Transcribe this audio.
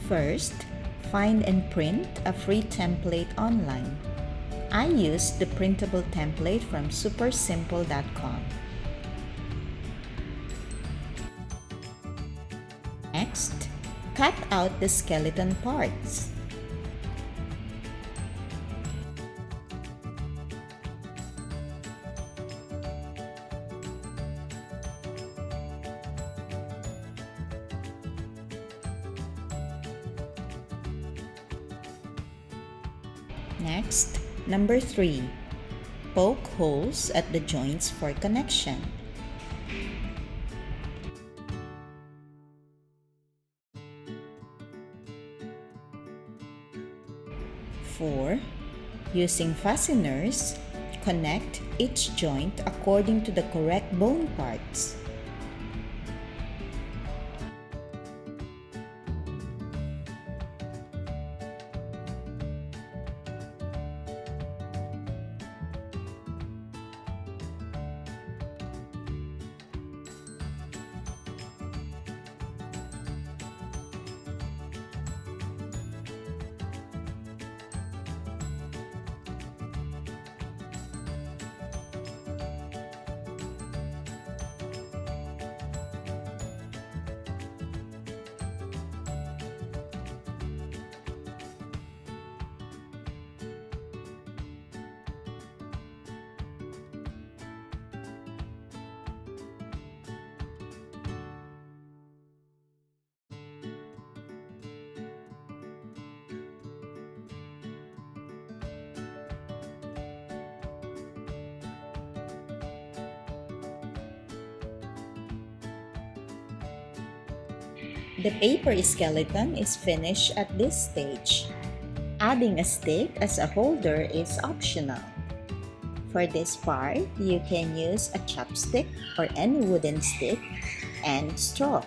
First, find and print a free template online. I use the printable template from supersimple.com. Next, cut out the skeleton parts. Next, number 3. Poke holes at the joints for connection. 4. Using fasteners, connect each joint according to the correct bone parts. The paper skeleton is finished at this stage. Adding a stick as a holder is optional. For this part, you can use a chopstick or any wooden stick and straw.